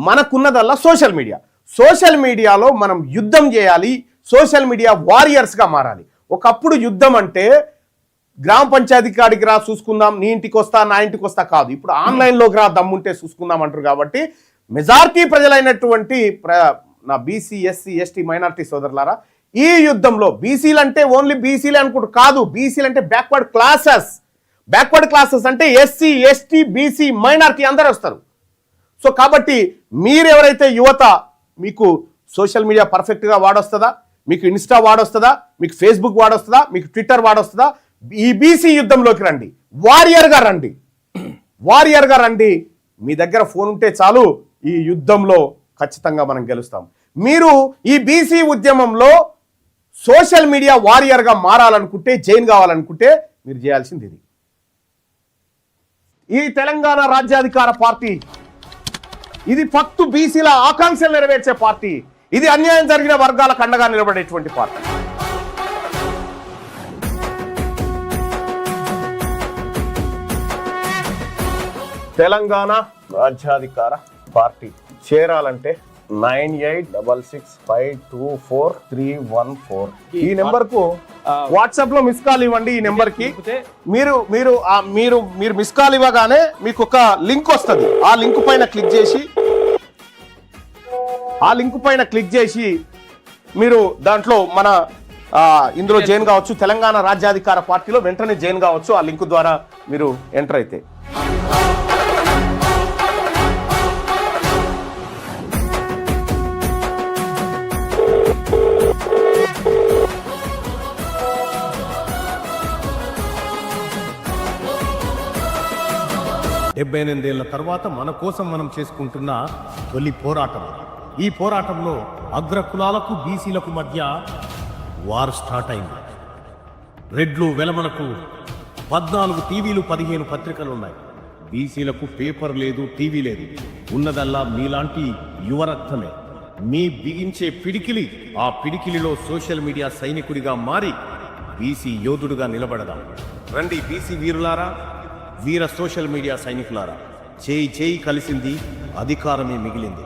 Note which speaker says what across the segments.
Speaker 1: మనకున్నదల్లా social media. Social మీడియాలో మనం యుద్ధం చేయాలి, సోషల్ మీడియా వారియర్స్గా మారాలి. ఒకప్పుడు యుద్ధం అంటే గ్రామ పంచాయతీ కాడికి రా చూసుకుందాం, నీ ఇంటికి వస్తా నా ఇంటికి వస్తా కాదు. ఇప్పుడు ఆన్లైన్లోకి రా దమ్ముంటే చూసుకుందాం అంటారు. కాబట్టి మెజారిటీ ప్రజలైనటువంటి నా బీసీ ఎస్సీ ఎస్టీ మైనారిటీ సోదరులారా, ఈ యుద్ధంలో బీసీలు అంటే ఓన్లీ బీసీలే అనుకుంటారు కాదు. బీసీలు అంటే బ్యాక్వర్డ్ క్లాసెస్ అంటే ఎస్సీ ఎస్టీ బీసీ మైనారిటీ అందరూ వస్తారు. సో కాబట్టి మీరెవరైతే యువత, మీకు సోషల్ మీడియా పర్ఫెక్ట్గా వాడొస్తుందా, మీకు ఇన్స్టా వాడొస్తుందా, మీకు ఫేస్బుక్ వాడొస్తుందా, మీకు ట్విట్టర్ వాడొస్తుందా, ఈ బీసీ యుద్ధంలోకి రండి, వారియర్గా రండి. మీ దగ్గర ఫోన్ ఉంటే చాలు, ఈ యుద్ధంలో ఖచ్చితంగా మనం గెలుస్తాం. మీరు ఈ బీసీ ఉద్యమంలో సోషల్ మీడియా వారియర్గా మారాలనుకుంటే, జైన్ కావాలనుకుంటే మీరు చేయాల్సింది ఇది. ఈ తెలంగాణ రాజ్యాధికార పార్టీ ఇది ఫక్తు బీసీల ఆకాంక్షలు నెరవేర్చే పార్టీ. ఇది అన్యాయం జరిగిన వర్గాలకు అండగా నిలబడేటువంటి పార్టీ. తెలంగాణ రాజ్యాధికార పార్టీ చేరాలంటే 9866524314 ఈ నెంబర్ కు వాట్సాప్ లో మిస్ కాల్ ఇవ్వండి. ఈ నెంబర్ కి మీరు మీరు మీరు మీరు మిస్ కాల్ ఇవ్వగానే మీకు ఒక లింక్ వస్తుంది. ఆ లింక్ పైన క్లిక్ చేసి మీరు దాంట్లో మన ఇందులో జాయిన్ కావచ్చు. తెలంగాణ రాజ్యాధికార పార్టీలో వెంటనే జాయిన్ కావచ్చు. ఆ లింక్ ద్వారా మీరు ఎంటర్ అయితే.
Speaker 2: డెబ్బై 78 ఏళ్ల తర్వాత మన కోసం మనం చేసుకుంటున్న తొలి పోరాటం. ఈ పోరాటంలో అగ్రకులాలకు బీసీలకు మధ్య వార్ స్టార్ట్ అయింది. రెడ్లు వెలమలకు 14 టీవీలు 15 పత్రికలు ఉన్నాయి. బీసీలకు పేపర్ లేదు, టీవీ లేదు. ఉన్నదల్లా మీలాంటి యువరక్తమే. మీ బిగించే పిడికిలి, ఆ పిడికిలిలో సోషల్ మీడియా సైనికుడిగా మారి బీసీ యోధుడుగా నిలబడదాం. రండి బీసీ వీరులారా, వీర సోషల్ మీడియా సైనికులారా, చేయి కలిసింది, అధికారమే మిగిలింది.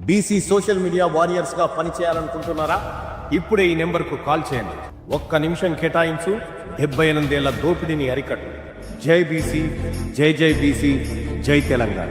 Speaker 2: బీసీ సోషల్ మీడియా వారియర్స్ గా పనిచేయాలనుకుంటున్నారా? ఇప్పుడే ఈ నెంబర్కు కాల్ చేయండి. 1 నిమిషం కేటాయించు. 78 ఏళ్ల దోపిడీని అరికట్టు. జై బీసీ, జై బీసీ, జై తెలంగాణ.